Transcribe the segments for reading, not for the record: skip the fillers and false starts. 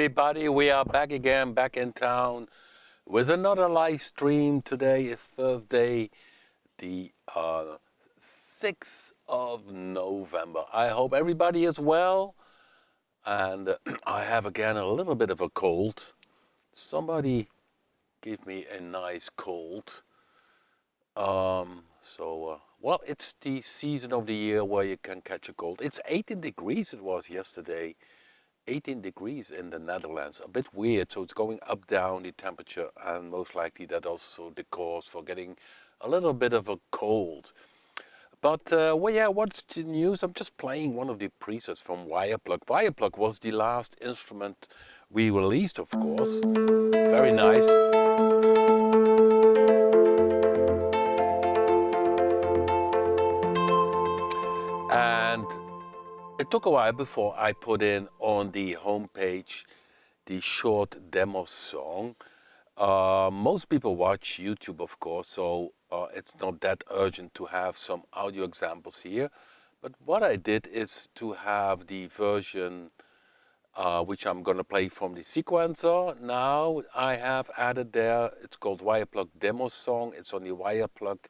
everybody, we are back again, back in town with another live stream. Today is Thursday, the 6th of November. I hope everybody is well, and I have again a little bit of a cold. Somebody gave me a nice cold. Well, it's the season of the year where you can catch a cold. It's 18 degrees, it was yesterday. 18 degrees in the Netherlands, a bit weird, so it's going up, down the temperature, and most likely that also the cause for getting a little bit of a cold. But well, yeah, what's the news? I'm just playing one of the presets from WirePluck. WirePluck was the last instrument we released, of course. Very nice. And it took a while before I put in on the homepage the short demo song. Most people watch YouTube, of course, so it's not that urgent to have some audio examples here. But what I did is to have the version which I'm going to play from the sequencer. Now I have added there, it's called WirePluck Demo Song. It's on the WirePluck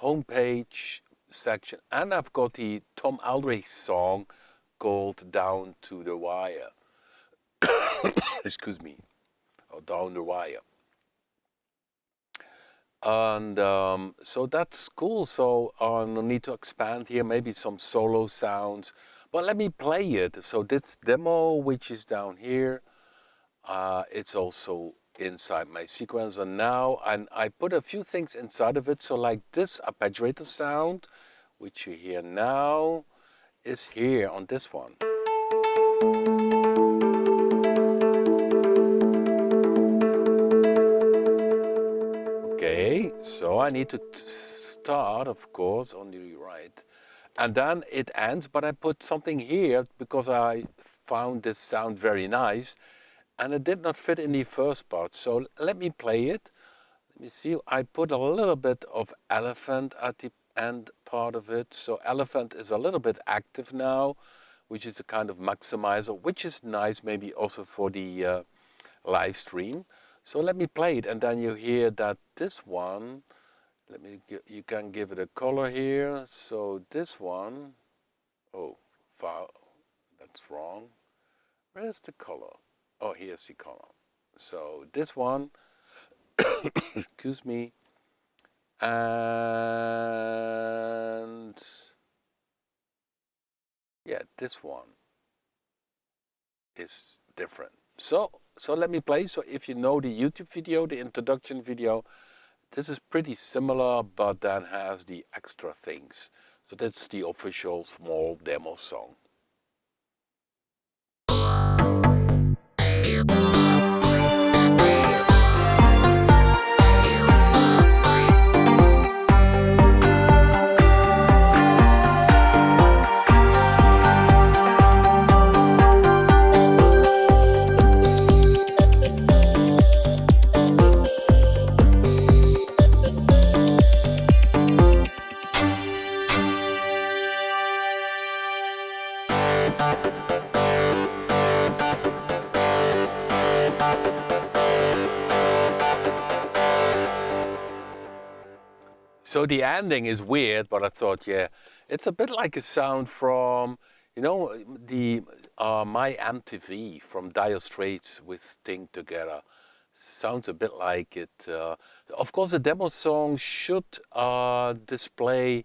homepage section, and I've got the Tom Aldrich song called Down to the Wire. Excuse me, or Down the Wire. And so that's cool. So I need to expand here, maybe some solo sounds, but let me play it. So this demo, which is down here, it's also inside my sequencer now, and I put a few things inside of it. So like this arpeggiator sound, which you hear now, is here on this one. Okay, so I need to start, of course, on the right, and then it ends, but I put something here because I found this sound very nice, and it did not fit in the first part. So let me play it. Let me see. I put a little bit of elephant at the end part of it. So elephant is a little bit active now, which is a kind of maximizer, which is nice maybe also for the live stream. So let me play it, and then you hear that this one, you can give it a color here. So this one, oh, wow, that's wrong. Where's the color? Oh, here's the color. So this one, excuse me, and yeah, this one is different. So let me play. So if you know the YouTube video, the introduction video, this is pretty similar, but then has the extra things. So that's the official small demo song. So the ending is weird, but I thought, yeah, it's a bit like a sound from, you know, the My MTV from Dire Straits with Sting together. Sounds a bit like it. Of course, the demo song should display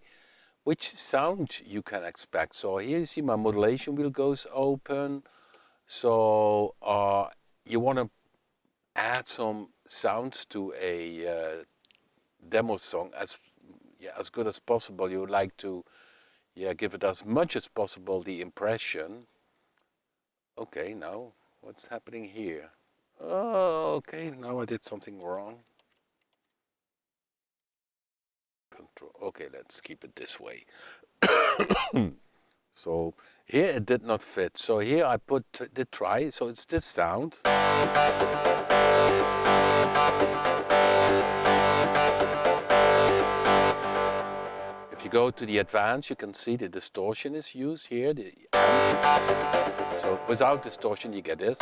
which sound you can expect. So here you see my modulation wheel goes open. So you want to add some sounds to a demo song as good as possible. You would like to give it as much as possible the impression. Okay, now what's happening here? Oh, okay, now I did something wrong. Control. Okay, let's keep it this way. So here it did not fit. So here I put the try. So it's this sound. If you go to the advanced, you can see the distortion is used here. So without distortion, you get this.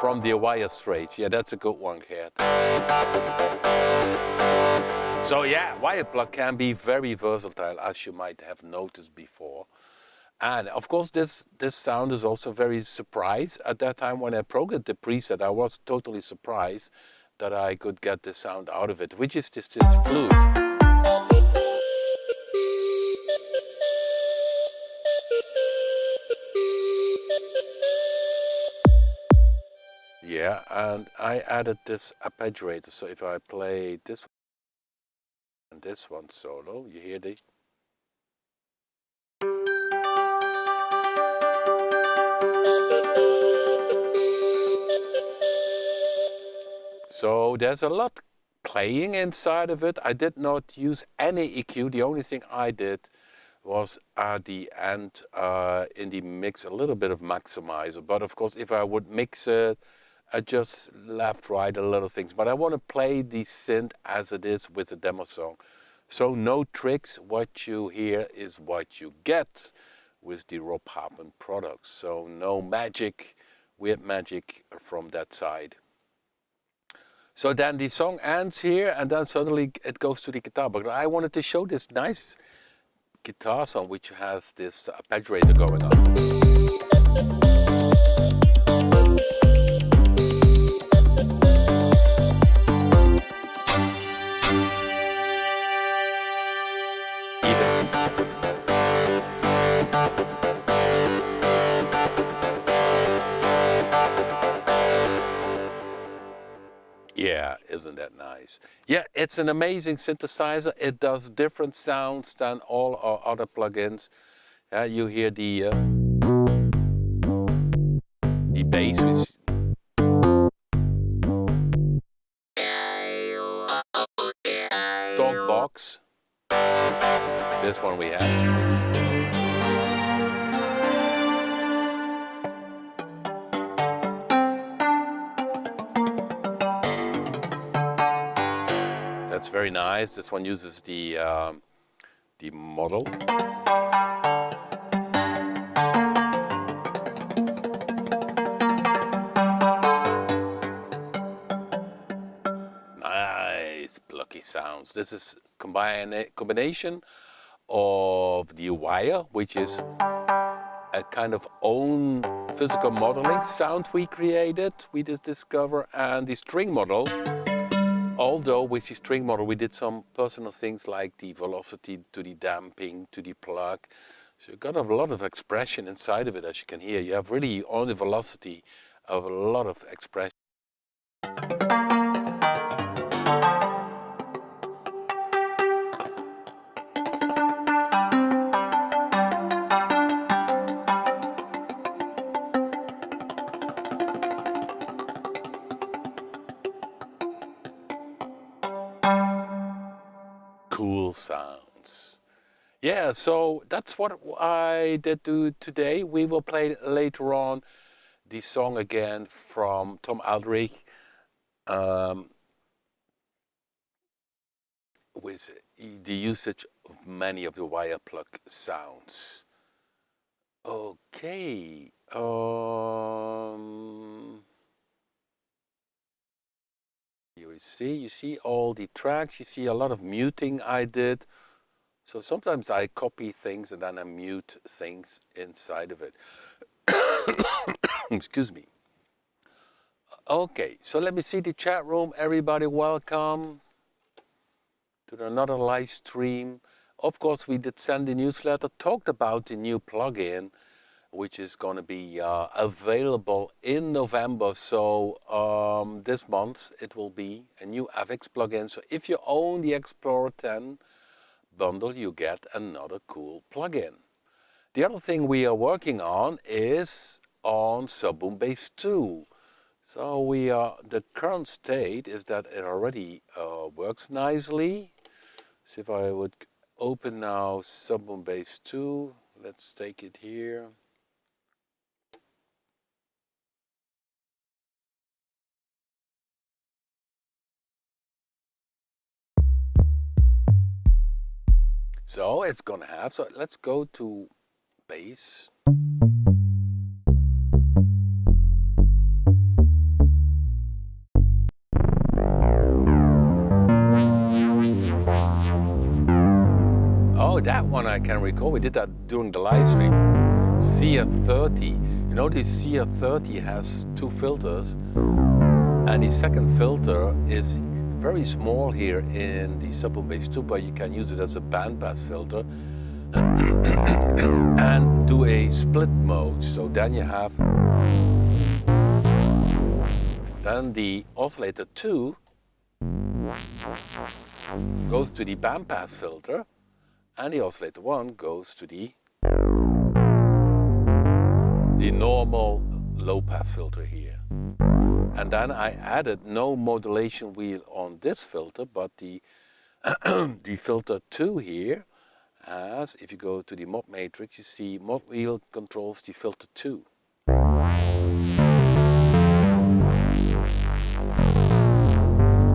from the wire straights. Yeah, that's a good one, Gert. So yeah, WirePluck can be very versatile, as you might have noticed before. And of course, this sound is also very surprised. At that time when I programmed the preset, I was totally surprised that I could get the sound out of it, which is this flute. Yeah, and I added this arpeggiator, so if I play this one and this one solo, you hear the... So there's a lot playing inside of it. I did not use any EQ. The only thing I did was at the end in the mix a little bit of maximizer. But of course, if I would mix it, adjust left, right, a little things. But I want to play the synth as it is with the demo song. So no tricks. What you hear is what you get with the Rob Papen products. So no magic, weird magic from that side. So then the song ends here, and then suddenly it goes to the guitar. But I wanted to show this nice guitar song which has this arpeggiator going on. Yeah, isn't that nice? Yeah, it's an amazing synthesizer. It does different sounds than all our other plugins. You hear the bass with talk box. This one we have. That's very nice. This one uses the model. Nice plucky sounds. This is combination of the wire, which is a kind of own physical modeling sound we created, we just discovered, and the string model. Although with the string model we did some personal things like the velocity to the damping to the plug. So you've got a lot of expression inside of it, as you can hear. You have really on the velocity of a lot of expression. Cool sounds. Yeah, so that's what I did do today. We will play later on the song again from Tom Aldrich with the usage of many of the WirePluck sounds. Okay. You see all the tracks, you see a lot of muting I did. So sometimes I copy things and then I mute things inside of it. Excuse me. Okay, so let me see the chat room. Everybody welcome to another live stream. Of course, we did send the newsletter, talked about the new plugin, which is going to be available in November. So this month it will be a new FX plugin. So if you own the Explorer 10 bundle, you get another cool plugin. The other thing we are working on is on Subboom Bass 2. So the current state is that it already works nicely. So if I would open now Subboom Bass 2, let's take it here. So it's gonna have, so let's go to bass. one I can recall. We did that during the live stream. CS-30. You know, the CS-30 has two filters, and the second filter is very small here in the sub-woofer bass 2, but you can use it as a bandpass filter and do a split mode. So then you have, then the oscillator 2 goes to the bandpass filter, and the oscillator 1 goes to the normal low-pass filter here. And then I added no modulation wheel on this filter, but the the filter 2 here has, if you go to the mod matrix, you see mod wheel controls the filter 2.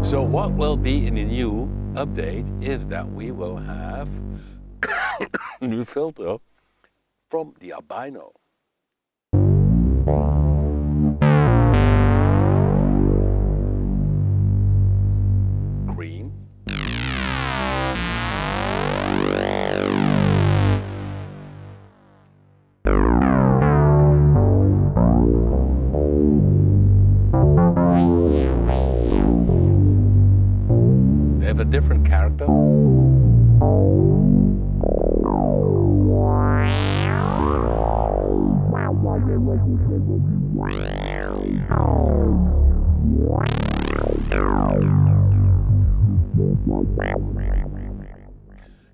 So what will be in the new update is that we will have a new filter from the albino. Green. They have a different character.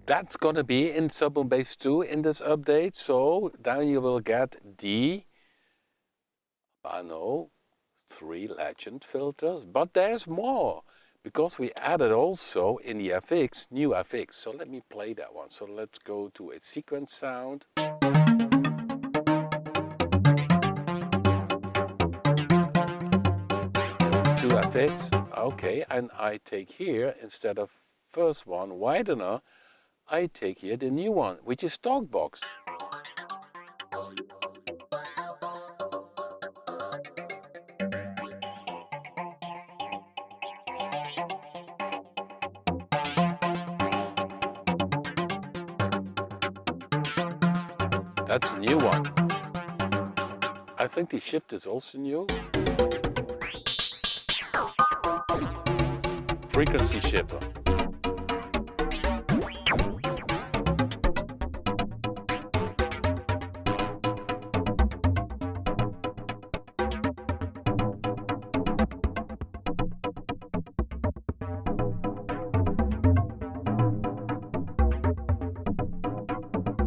That's going to be in sub-woofer bass 2 in this update, so then you will get the Albino 3 Legend filters, but there's more, because we added also in the FX, new FX. So let me play that one. So let's go to a sequence sound. To FX, okay, and I take here, instead of first one, widener, I take here the new one, which is Talkbox. That's a new one. I think the shift is also new. Frequency shifter.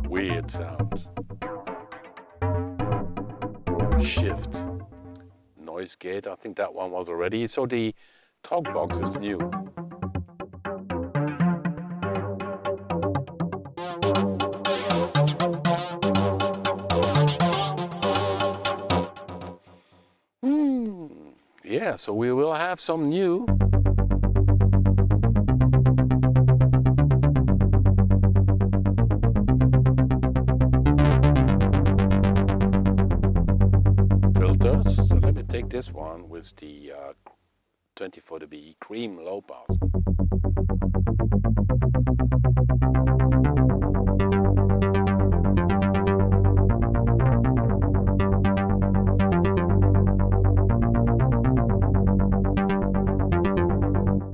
Weird sounds. Shift. Noise gate, I think that one was already. So the talk box is new. Yeah, so we will have some new. Filters. So let me take this one with the 24 dB cream low pass.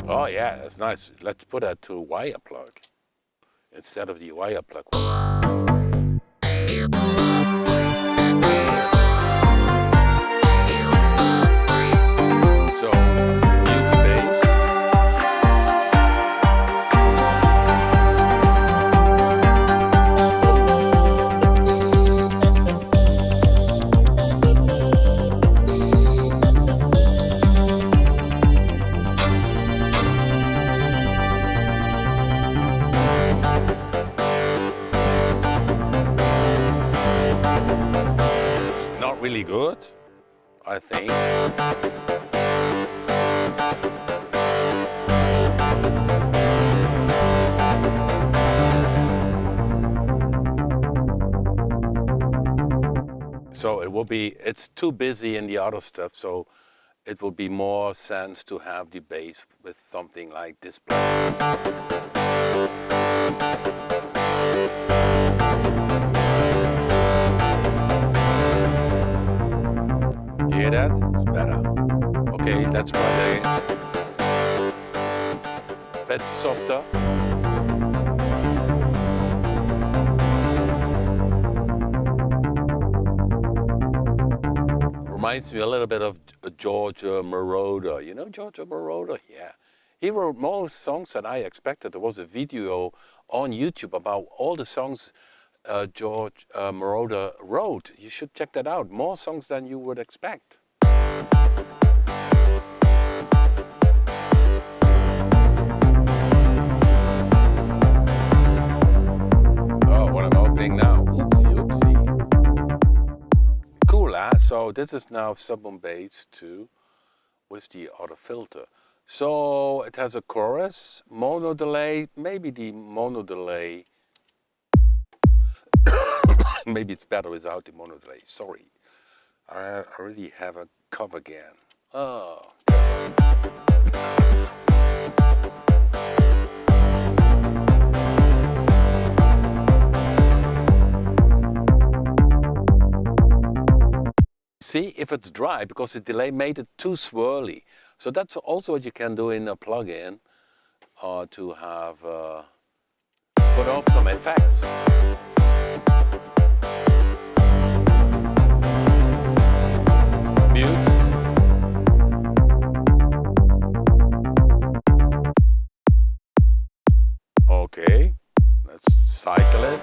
Oh yeah, that's nice. Let's put that to WirePluck instead of the WirePluck one. So, new to bass. It's not really good, I think. So it will be, it's too busy in the other stuff, so it will be more sense to have the bass with something like this. You hear that? It's better. Okay, let's try that again. A bit softer. Reminds me a little bit of George Moroder. You know George Moroder? Yeah. He wrote more songs than I expected. There was a video on YouTube about all the songs George Moroder wrote. You should check that out. More songs than you would expect. Oh, what am I opening now? Oopsie, oopsie. Cool, huh? So this is now sub-on bass 2 with the auto filter. So it has a chorus, mono delay, maybe the mono delay. Maybe it's better without the mono delay, sorry. I already have a cover again. Oh. See if it's dry, because the delay made it too swirly. So that's also what you can do in a plugin to have put off some effects. Mute. Okay, let's cycle it.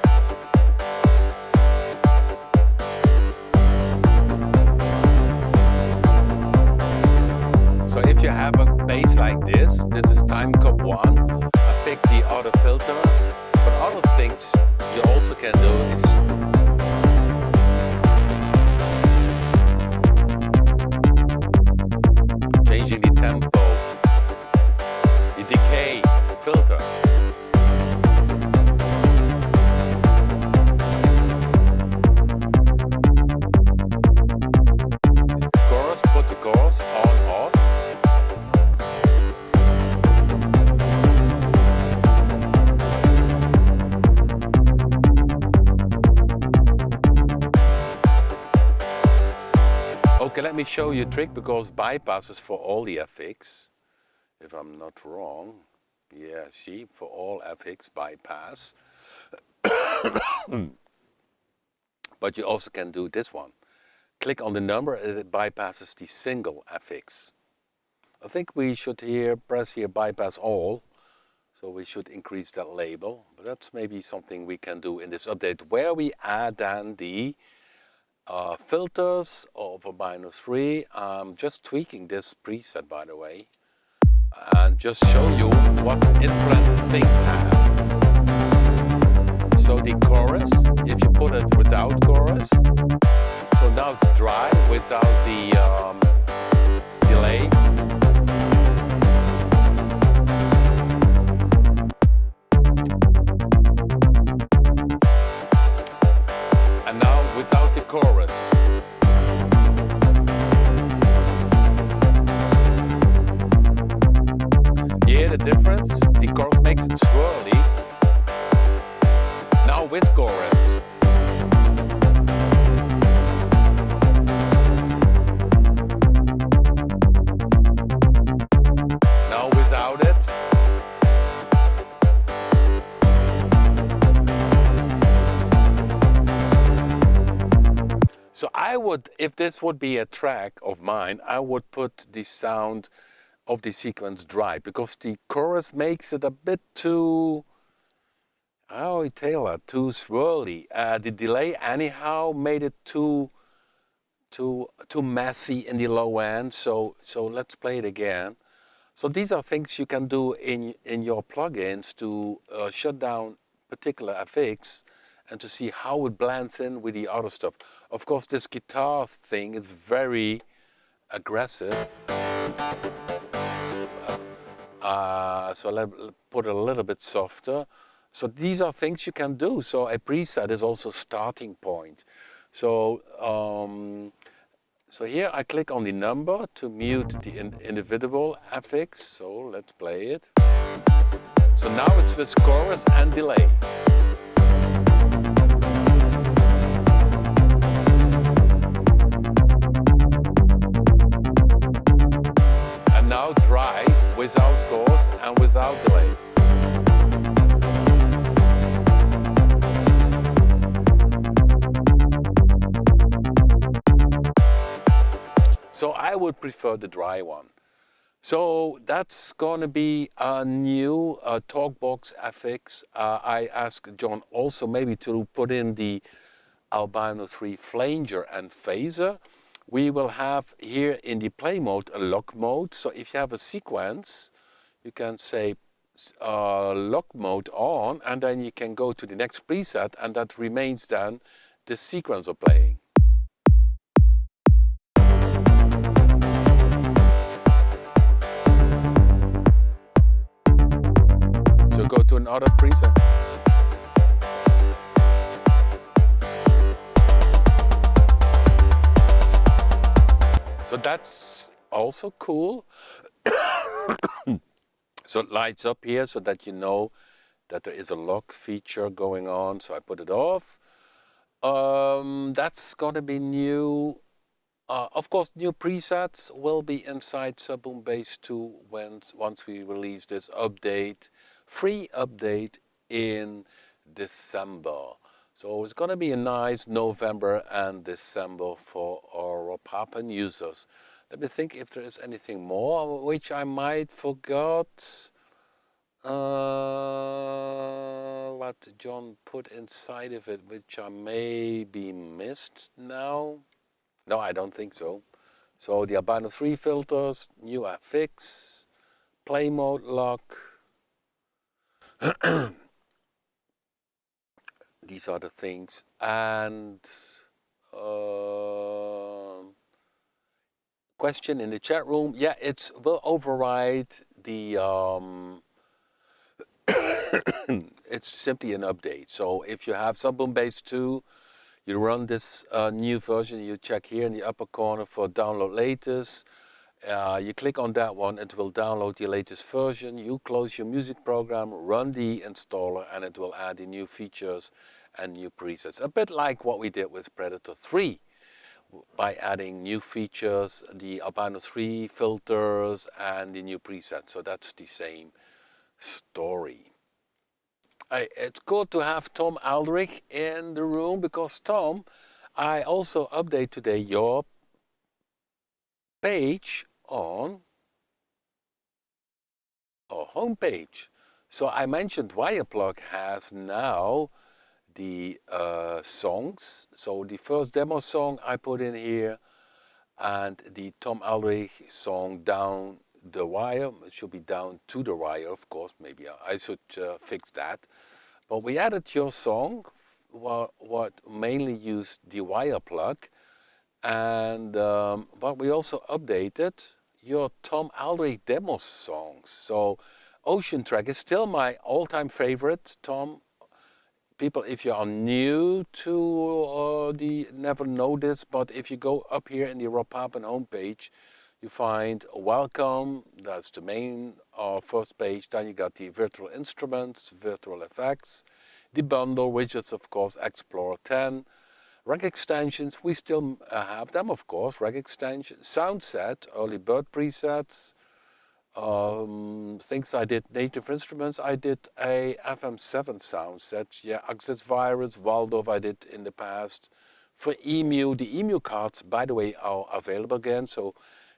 So if you have a bass like this is time cup 1. I pick the auto filter, but other things you also can do is changing the tempo, the decay filter. Chorus, put the chorus on, off. Okay, let me show you a trick, because bypass is for all the FX, if I'm not wrong. Yeah, see, for all FX bypass. But you also can do this one. Click on the number and it bypasses the single FX. I think we should press here bypass all. So we should increase that label. But that's maybe something we can do in this update, where we add then the filters over -3. I'm just tweaking this preset, by the way, and just show you what influence things have. So the chorus, if you put it without chorus, so now it's dry without the delay. And now without the chorus. Yeah, the difference, the chorus makes it swirly. Now with chorus. Now without it. So I would, if this would be a track of mine, I would put the sound of the sequence dry, because the chorus makes it a bit too, how I tell that, too swirly. The delay anyhow made it too messy in the low end. So let's play it again. So these are things you can do in your plugins to shut down particular FX and to see how it blends in with the other stuff. Of course, this guitar thing is very aggressive. So let's put it a little bit softer. So these are things you can do. So a preset is also starting point. So so here I click on the number to mute the individual FX. So let's play it. So now it's with chorus and delay. without pause and without delay. So I would prefer the dry one. So that's going to be a new TalkBox FX. I asked John also maybe to put in the Albino 3 flanger and phaser. We will have here in the play mode a lock mode. So if you have a sequence, you can say lock mode on, and then you can go to the next preset, and that remains then the sequence of playing. So go to another preset. So that's also cool. So it lights up here so that you know that there is a lock feature going on. So I put it off. That's gonna be new. Of course, new presets will be inside Subboom Bass 2 once we release this update, free update in December. So it's going to be a nice November and December for our Rob Papen users. Let me think if there is anything more which I might forgot. What John put inside of it, which I maybe missed now. No, I don't think so. So the Albino 3 filters, new FX, play mode lock. These are the things. And question in the chat room. Yeah, it will override the... it's simply an update. So if you have Subboom Bass 2, you run this new version, you check here in the upper corner for download latest. You click on that one, it will download the latest version. You close your music program, run the installer, and it will add the new features and new presets. A bit like what we did with Predator 3 by adding new features, the Albino 3 filters, and the new presets. So that's the same story. It's good to have Tom Aldrich in the room because Tom, I also update today your page on our homepage. So I mentioned WirePluck has now the songs. So the first demo song I put in here, and the Tom Aldrich song Down the Wire. It should be Down to the Wire, of course. Maybe I should fix that. But we added your song, what mainly used the WirePluck, and but we also updated your Tom Aldrich Demo Songs. So Ocean Track is still my all-time favorite, Tom. People, if you are new to never know this, but if you go up here in the Rob Papen homepage, you find Welcome, that's the main first page. Then you got the virtual instruments, virtual effects, the bundle widgets, of course, Explorer 10, rec extensions, we still have them, of course, rec extensions, soundset, early bird presets, things I did, native instruments, I did a FM7 soundset, yeah, Access Virus, Waldorf I did in the past. For EMU, the EMU cards, by the way, are available again, so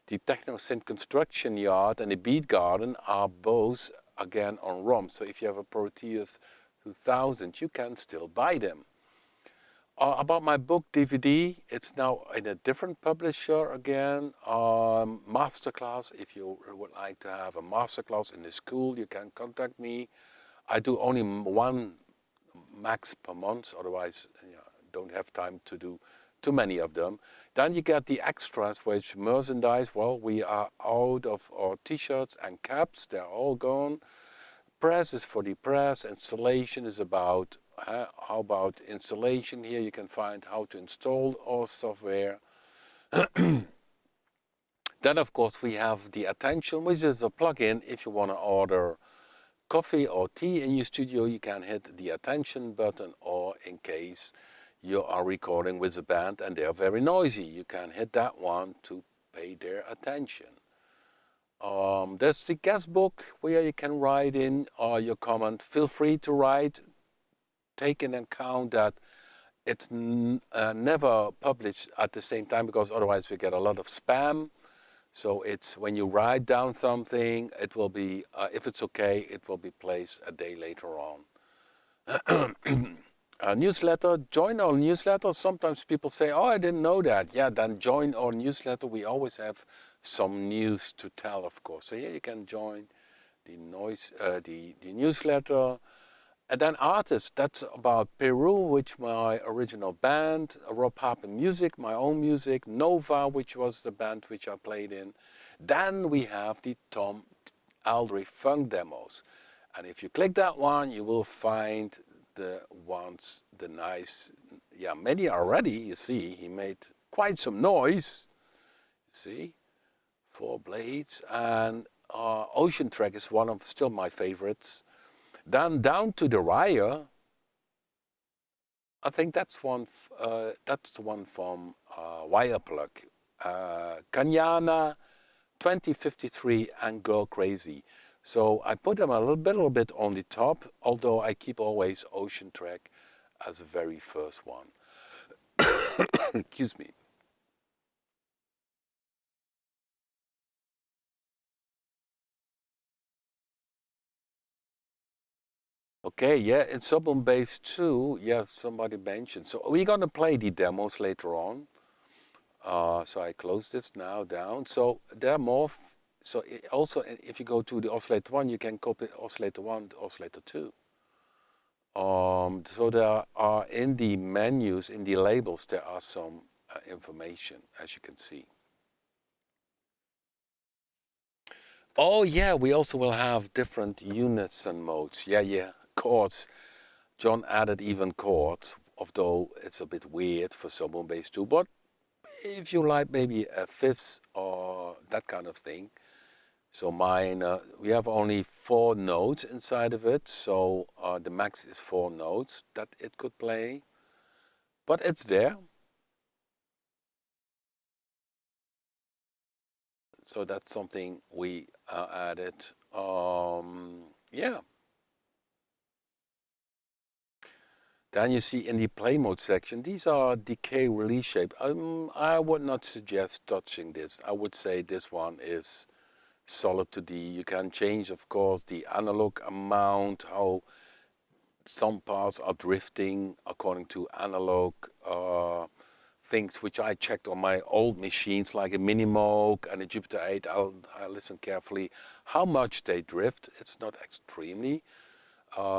the Techno Synth Construction Yard and the Beat Garden are both again on ROM. So if you have a Proteus 2000, you can still buy them. About my book DVD, it's now in a different publisher again. Masterclass, if you would like to have a masterclass in the school, you can contact me. I do only one max per month, otherwise don't have time to do too many of them. Then you get the extras, which merchandise, well, we are out of our t-shirts and caps, they're all gone. Press is for the press, installation is about, how about installation? Here you can find how to install our software. Then of course we have the attention, which is a plugin. If you want to order coffee or tea in your studio, you can hit the attention button, or in case you are recording with a band and they are very noisy, you can hit that one to pay their attention. There's the guest book where you can write in your comment. Feel free to write. Take into account that it's never published at the same time, because otherwise we get a lot of spam. So it's when you write down something, it will be, if it's okay, it will be placed a day later on. A newsletter, join our newsletter. Sometimes people say, oh, I didn't know that. Yeah, then join our newsletter. We always have some news to tell, of course. So yeah, you can join the newsletter. And then artists, that's about Peru, which my original band, Rob Papen music, my own music, Nova, which was the band which I played in. Then we have the Tom Aldrich Funk demos. And if you click that one, you will find the ones, the nice, yeah, many already, you see, he made quite some noise, you see, 4 blades, and Ocean Track is one of still my favorites. Then down to the Wire, I think that's the one from WirePluck, Kanyana, 2053 and Girl Crazy. So I put them a little bit on the top, although I keep always Ocean Track as the very first one. Excuse me. Okay, yeah, it's sub-on bass too. Yeah, somebody mentioned. So we're gonna play the demos later on. So I close this now down. So there are more. So also, if you go to the oscillator 1, you can copy oscillator 1 to oscillator 2. So there are in the menus, in the labels, there are some information, as you can see. Oh yeah, we also will have different units and modes. Yeah, chords. John added even chords, although it's a bit weird for sub-on bass too. But if you like maybe a fifths or that kind of thing. So mine, we have only 4 notes inside of it, so the max is 4 notes that it could play, but it's there. So that's something we added. Yeah. Then you see in the play mode section, these are decay release shape. I would not suggest touching this. I would say this one is solid to D. You can change, of course, the analog amount, how some parts are drifting according to analog things which I checked on my old machines, like a Minimoog and a Jupiter 8. I'll listen carefully how much they drift. It's not extremely.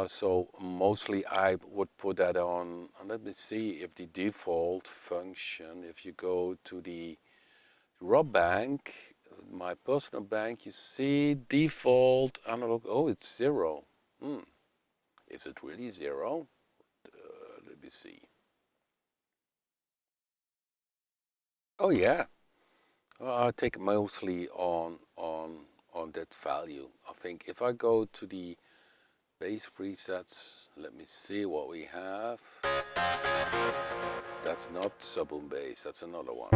So mostly I would put that on. Let me see if the default function, if you go to the Rob bank, my personal bank, you see default analog. Oh, it's 0. Is it really 0? Let me see. Oh yeah. I take mostly on that value. I think if I go to the bass presets, let me see what we have. That's not sub-on bass, that's another one.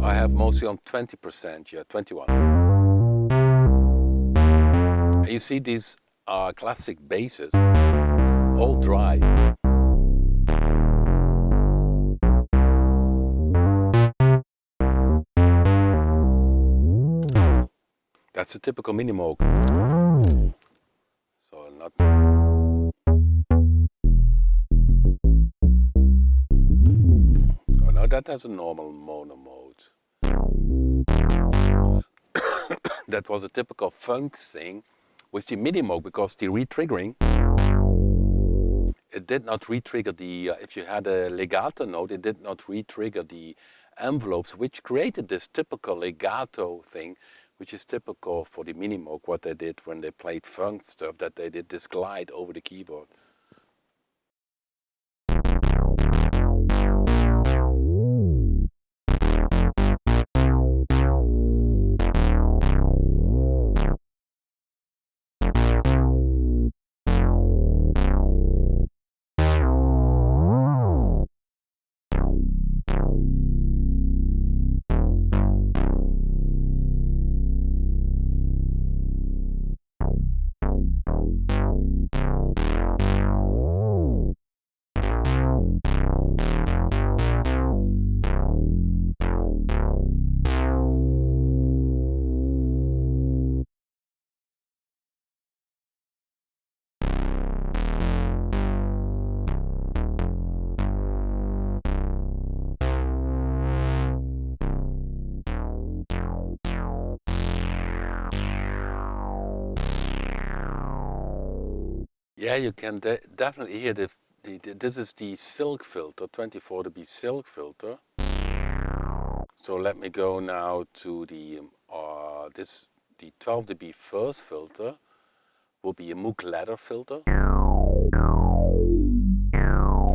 I have mostly on 20%, yeah, 21. And you see these classic basses, all dry. That's a typical Minimoog. So not. Oh no, that has a normal mono mode. That was a typical funk thing with the Minimoog, because the retriggering, it did not retrigger the, if you had a legato note, it did not retrigger the envelopes, which created this typical legato thing, which is typical for the Minimoog, what they did when they played funk stuff, that they did this glide over the keyboard. Yeah, you can definitely hear this is the silk filter, 24 dB silk filter. So let me go now to the the 12 dB first filter will be a Moog ladder filter.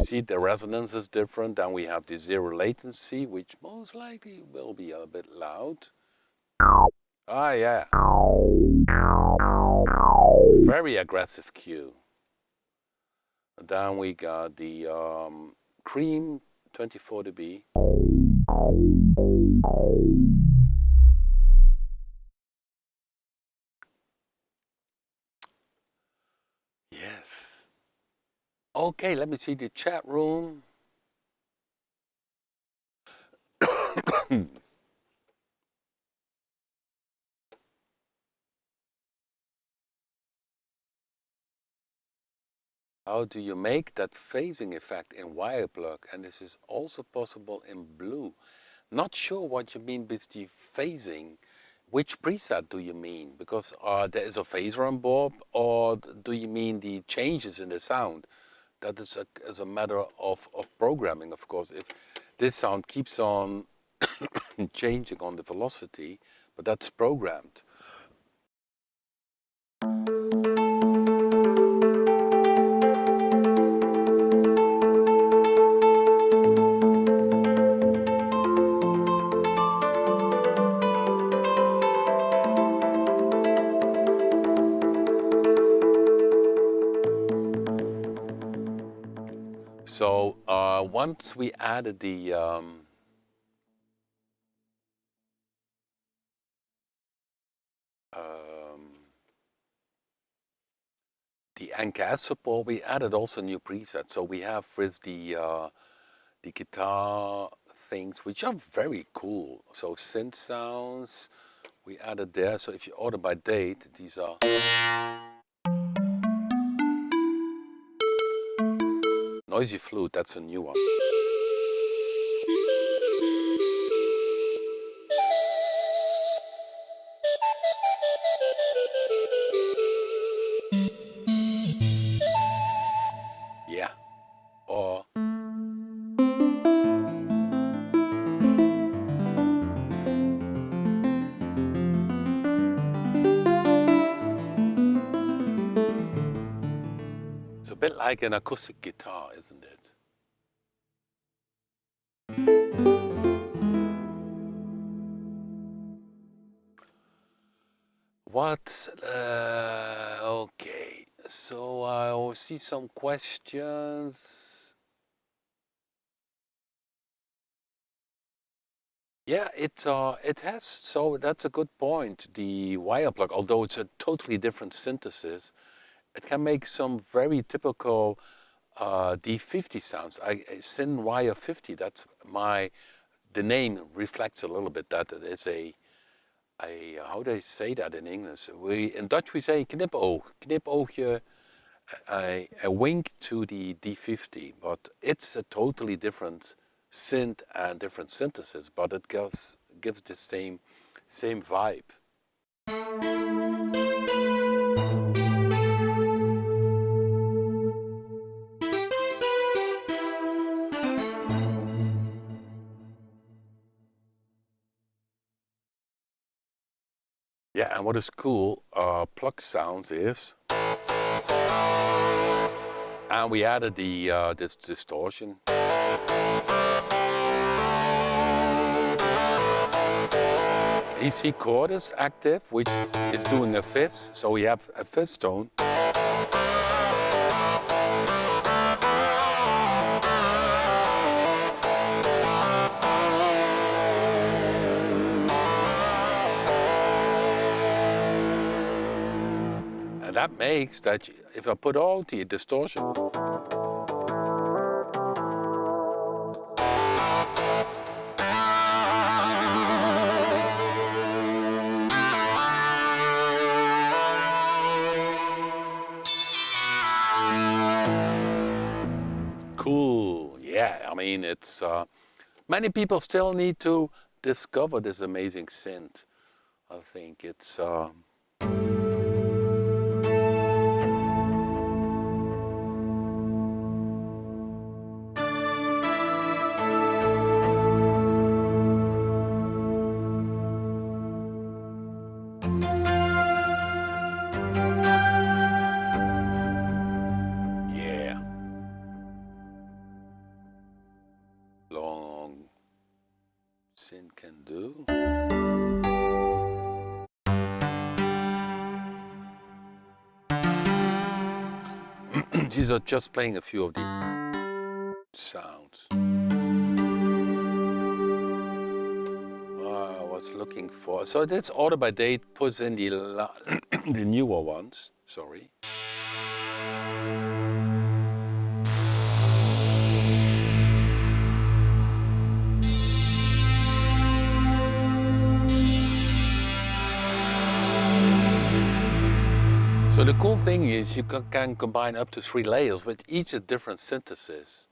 See, the resonance is different. Then we have the zero latency, which most likely will be a bit loud. Ah, yeah. Very aggressive cue. Then we got the cream 24 dB. Yes. Okay, let me see the chat room. How do you make that phasing effect in WirePluck? And this is also possible in blue. Not sure what you mean with the phasing. Which preset do you mean? Because there is a phaser on board, or do you mean the changes in the sound? That is a matter of programming, of course. If this sound keeps on changing on the velocity, but that's programmed. So once we added the NCAS support, we added also new presets. So we have with the guitar things, which are very cool. So synth sounds, we added there. So if you order by date, these are noisy flute. That's a new one. Yeah. Or it's a bit like an acoustic guitar, isn't it? What? Okay. So I will see some questions. Yeah, it has. So that's a good point. The WirePluck, although it's a totally different synthesis, it can make some very typical D50 sounds. Syn Wire 50. That's the name reflects a little bit that it is a how do I say that in English? In Dutch we say knipoog, knipoogje, a wink to the D50, but it's a totally different synth and different synthesis, but it gives the same vibe. Yeah, and what is cool, pluck sounds is, and we added the this distortion. EC chord is active, which is doing a fifth, so we have a fifth tone. And that makes that, if I put all the distortion, cool, yeah, I mean, it's, many people still need to discover this amazing synth. I think it's, These are just playing a few of the sounds. I was looking for, so that's order by date puts in the the newer ones. Sorry. So the cool thing is you can combine up to 3 layers with each a different synthesis.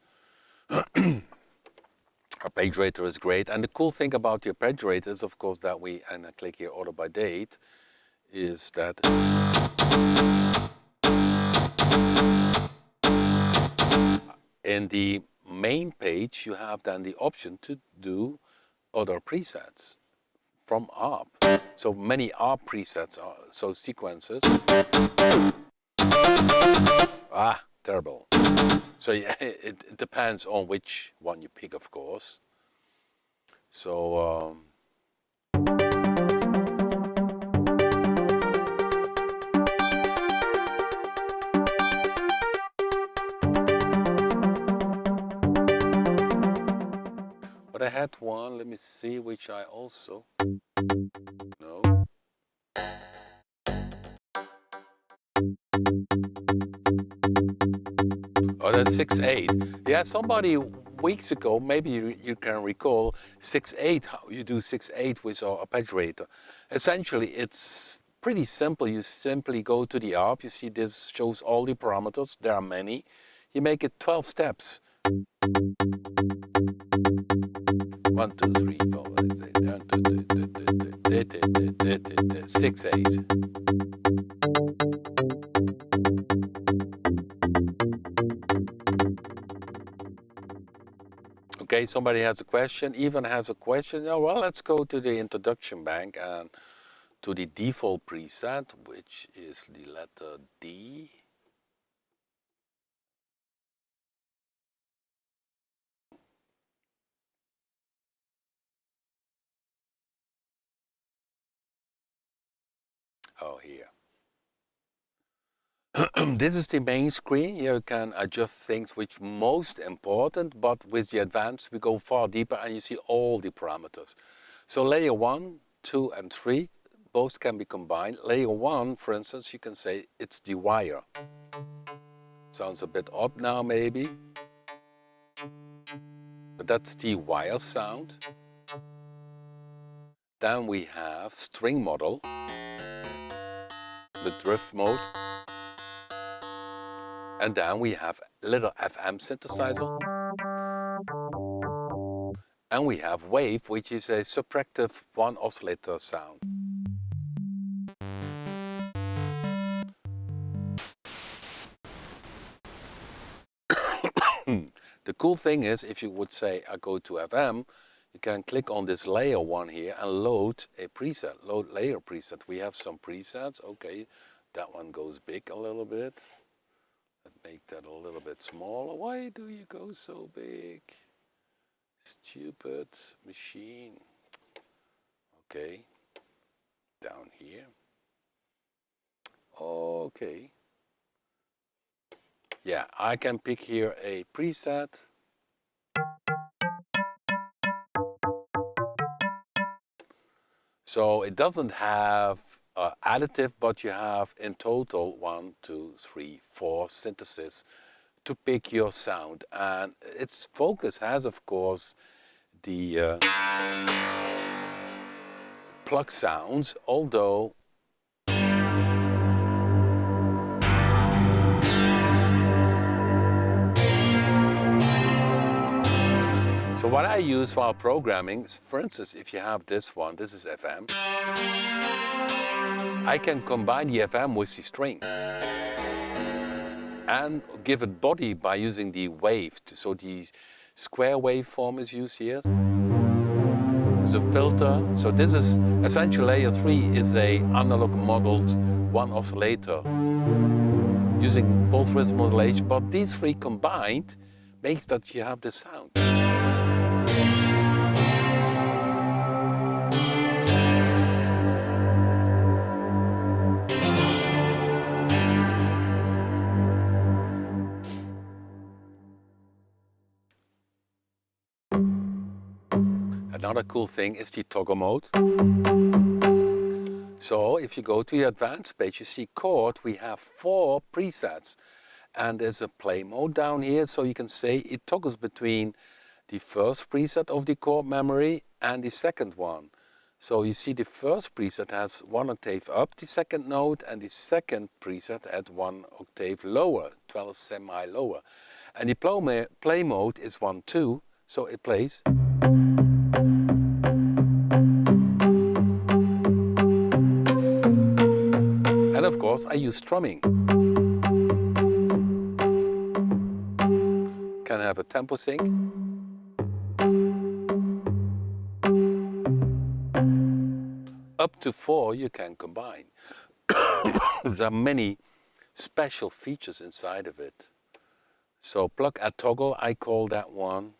Arpeggiator is great, and the cool thing about the arpeggiator is, of course, that and I click here order by date, is that in the main page you have then the option to do other presets from ARP. So many ARP presets are, so sequences. Ah, terrible. So yeah, it depends on which one you pick, of course. So but I had one, let me see, which I also no. Oh, that's 6/8. Yeah, somebody weeks ago, maybe you can recall 6/8, how you do 6/8 with our arpeggiator. Essentially, it's pretty simple. You simply go to the ARP. You see this shows all the parameters. There are many. You make it 12 steps. 1, 2, 3, 4, 6/8. Okay, somebody has a question, Ivan has a question. Oh, well, let's go to the introduction bank and to the default preset, which is the letter D. Oh, here. This is the main screen. Here you can adjust things which most important, but with the advanced we go far deeper and you see all the parameters. So layer 1, 2 and 3, both can be combined. Layer 1, for instance, you can say it's the wire. Sounds a bit odd now maybe, but that's the wire sound. Then we have string model with drift mode. And then we have little FM synthesizer. And we have wave, which is a subtractive one oscillator sound. The cool thing is, if you would say I go to FM, you can click on this layer 1 here and load a preset, load layer preset. We have some presets. Okay, that one goes big a little bit. Make that a little bit smaller. Why do you go so big? Stupid machine. Okay, down here. Okay. Yeah, I can pick here a preset. So it doesn't have additive, but you have in total 1, 2, 3, 4 synthesis to pick your sound. And its focus has, of course, the plug sounds, although so what I use while programming is, for instance, if you have this one, this is FM. I can combine the FM with the string and give it body by using the wave. So the square waveform is used here. There's a filter. So this is essentially layer 3 is a analog modeled one oscillator using pulse width modulation. But these 3 combined makes that you have the sound. Another cool thing is the toggle mode. So if you go to the advanced page, you see chord, we have 4 presets. And there's a play mode down here, so you can say it toggles between the first preset of the chord memory and the second one. So you see the first preset has 1 octave up the second note, and the second preset at 1 octave lower, 12 semi lower. And the play mode is 1-2, so it plays. And of course I use strumming. Can have a tempo sync. Up to 4 you can combine. There are many special features inside of it. So plug at toggle, I call that one.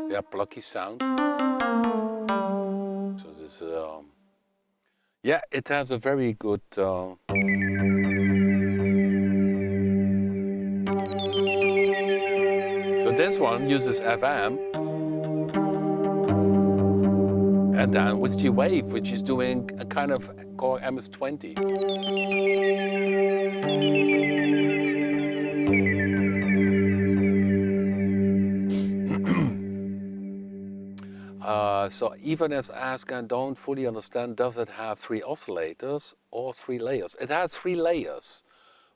Yeah, plucky sound. So this, yeah, it has a very good. So this one uses FM, and then with the wave, which is doing a kind of Korg MS-20. So even as ask and don't fully understand, does it have 3 oscillators or 3 layers? It has 3 layers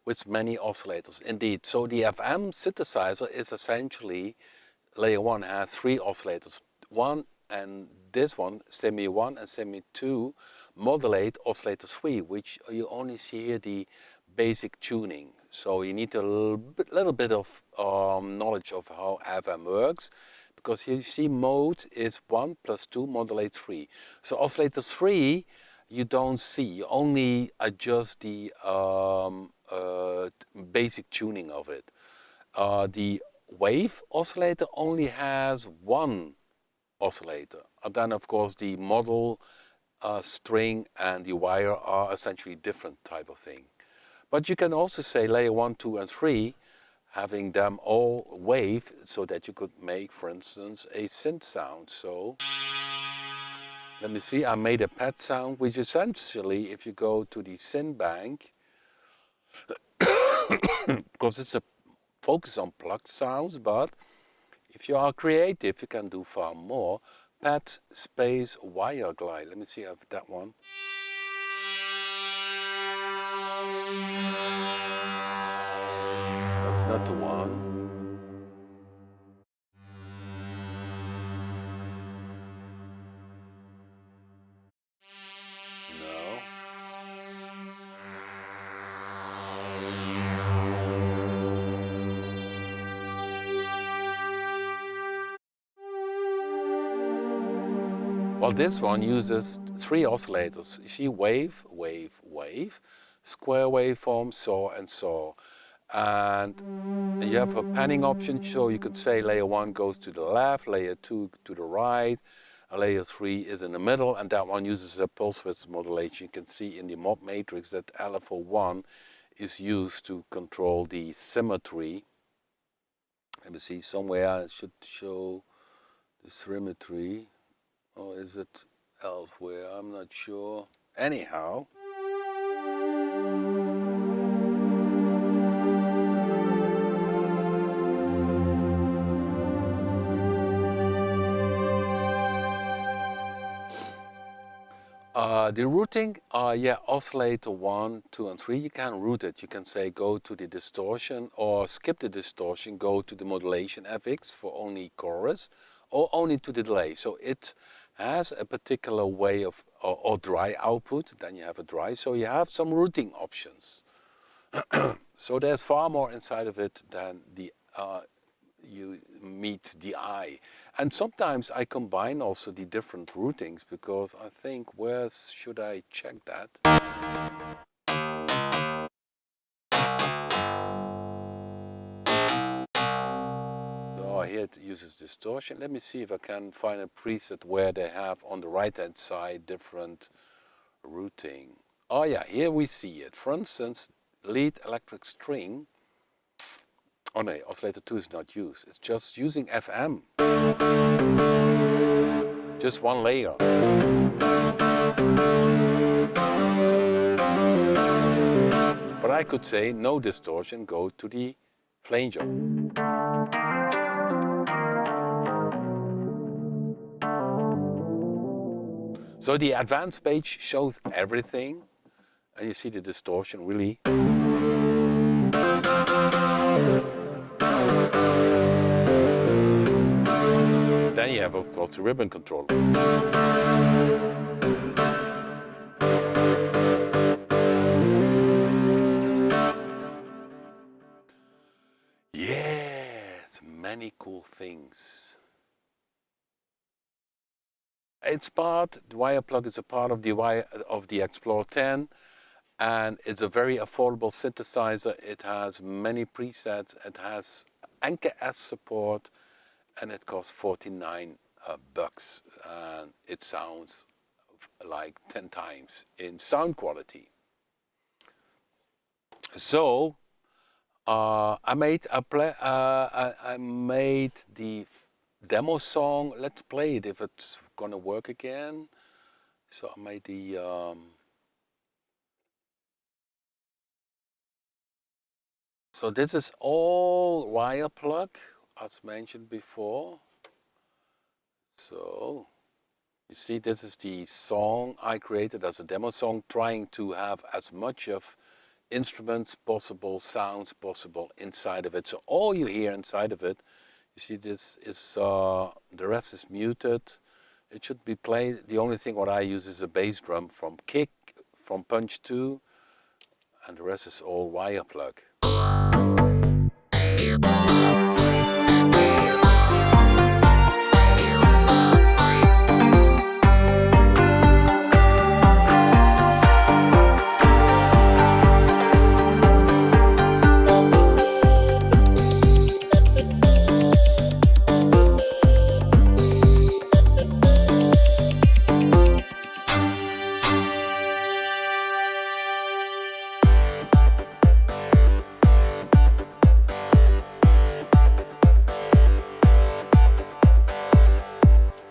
with many oscillators, indeed. So the FM synthesizer is essentially, layer 1 has 3 oscillators. 1 and this one, semi 1 and semi 2, modulate oscillator 3, which you only see here the basic tuning. So you need a little bit of knowledge of how FM works. Because here you see mode is 1 plus 2 modulate 3. So oscillator 3 you don't see, you only adjust the basic tuning of it. The wave oscillator only has 1 oscillator. And then of course the model, string and the wire are essentially different type of thing. But you can also say layer 1, 2 and 3, having them all wave so that you could make, for instance, a synth sound. So let me see, I made a pad sound, which essentially, if you go to the synth bank, because it's a focus on plucked sounds, but if you are creative, you can do far more. Pad space wire glide. Let me see, I have that one. That's not the one. No. Well, this one uses 3 oscillators. You see wave, wave, wave, square waveform, saw and saw. And you have a panning option, so you could say layer 1 goes to the left, layer 2 to the right, layer 3 is in the middle, and that one uses a pulse width modulation. You can see in the mod matrix that LFO1 is used to control the symmetry. Let me see, somewhere it should show the symmetry, or is it elsewhere? I'm not sure. Anyhow. The routing, yeah, oscillator 1, 2 and 3, you can route it. You can say go to the distortion or skip the distortion, go to the modulation FX for only chorus or only to the delay. So it has a particular way of, or dry output, then you have a dry. So you have some routing options. So there's far more inside of it than the you meet the eye. And sometimes I combine also the different routings because I think, where should I check that? So here it uses distortion. Let me see if I can find a preset where they have on the right hand side different routing. Oh yeah, here we see it. For instance, lead electric string. Oh no, oscillator 2 is not used. It's just using FM. Just one layer. But I could say no distortion, go to the flanger. So the advanced page shows everything, and you see the distortion really. Then you have, of course, the ribbon controller. Yes, many cool things. It's part, the WirePluck is a part of the Explorer 10, and it's a very affordable synthesizer. It has many presets, it has Anchor S support, and it costs 49 bucks, and it sounds like 10 times in sound quality. So I made the demo song. Let's play it if it's gonna work again. So I made the so this is all WirePluck, as mentioned before. So you see, this is the song I created as a demo song, trying to have as much of instruments possible, sounds possible inside of it. So all you hear inside of it, you see, this is the rest is muted. It should be played. The only thing what I use is a bass drum from kick, from punch 2, and the rest is all WirePluck.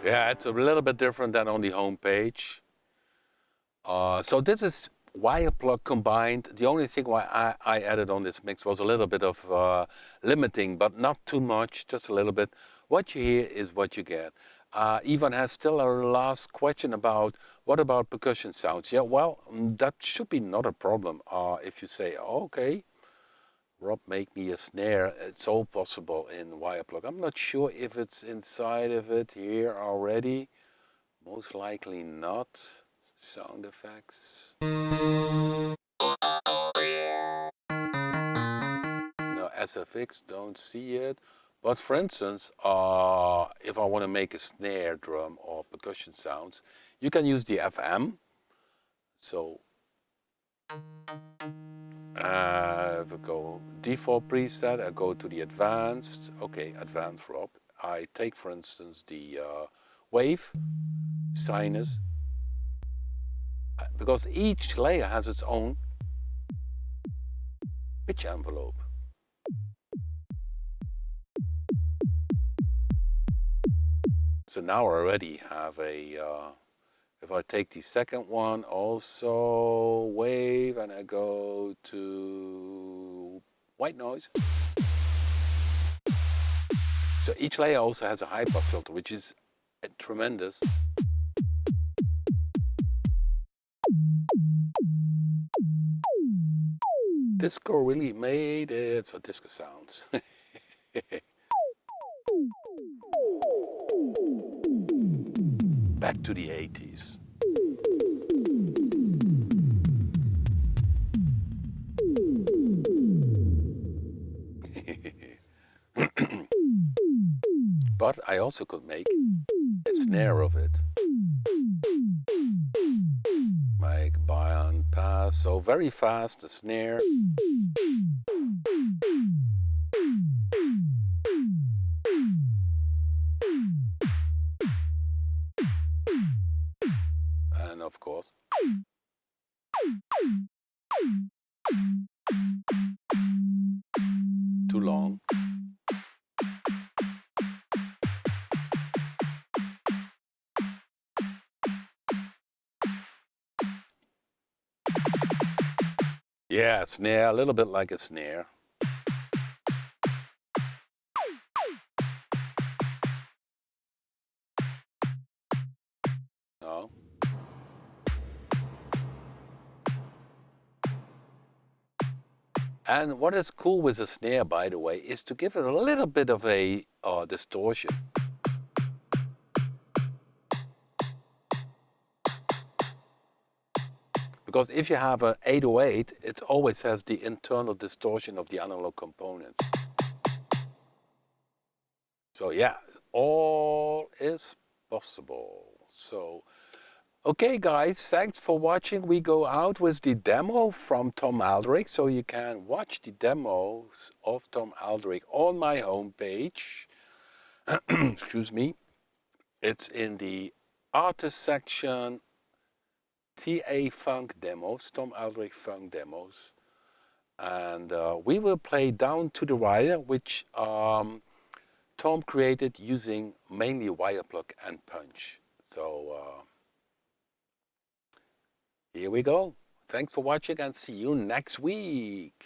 Yeah, it's a little bit different than on the home page. So this is WirePluck combined. The only thing why I added on this mix was a little bit of limiting, but not too much, just a little bit. What you hear is what you get. Ivan has still a last question about, what about percussion sounds? Yeah, well, that should be not a problem. If you say, okay, Rob, make me a snare. It's all possible in WirePluck. I'm not sure if it's inside of it here already. Most likely not. Sound effects. No, SFX, don't see it. But for instance, if I want to make a snare drum or percussion sounds, you can use the FM. So if I go default preset, I go to the advanced. Okay, advanced Rob. I take, for instance, the wave, sinus, because each layer has its own pitch envelope. So now I already have a, if I take the second one, also wave, and I go to white noise. So each layer also has a high pass filter, which is tremendous. Disco really made it, so disco sounds. Back to the 80s. But I also could make a snare of it. Make band pass, so very fast, a snare. And of course. Yeah, snare, a little bit like a snare. No. And what is cool with the snare, by the way, is to give it a little bit of a distortion. Because if you have an 808, it always has the internal distortion of the analog components. So yeah, all is possible. So, okay guys, thanks for watching. We go out with the demo from Tom Aldrich. So you can watch the demos of Tom Aldrich on my homepage. Excuse me. It's in the artist section, TA Funk Demos, Tom Aldrich Funk Demos. And we will play Down to the Wire, which Tom created using mainly WirePluck and Punch. So here we go. Thanks for watching and see you next week.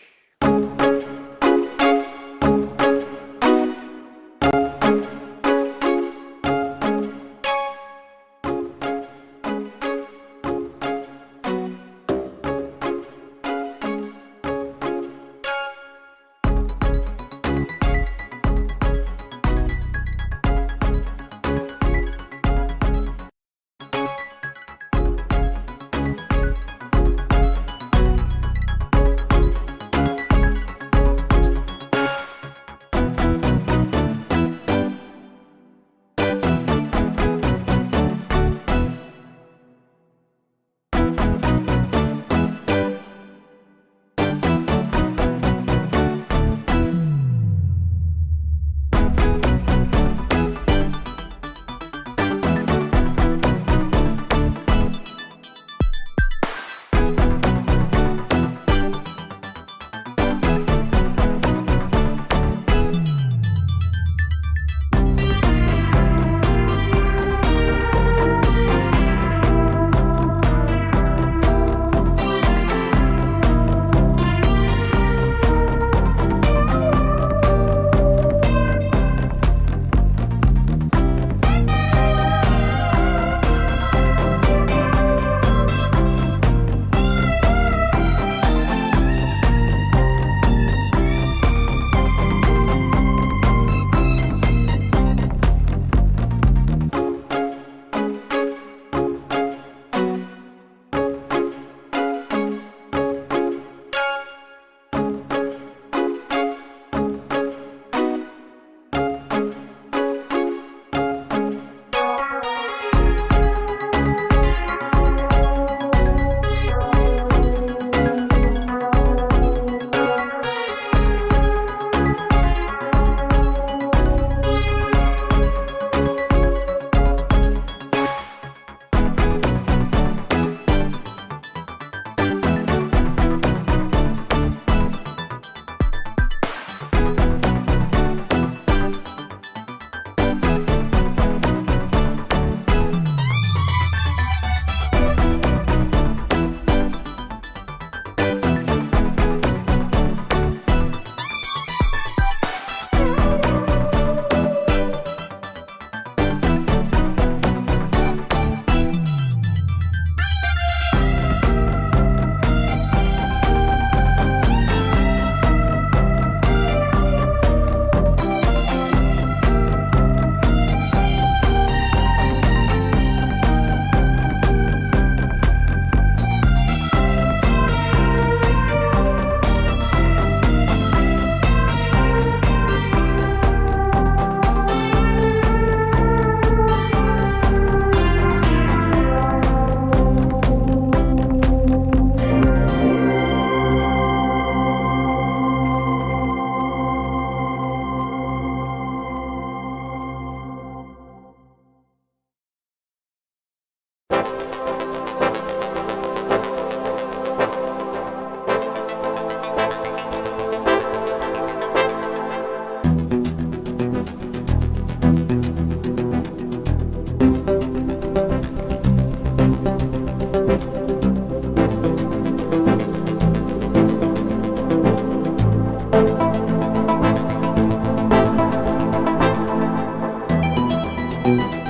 Bye.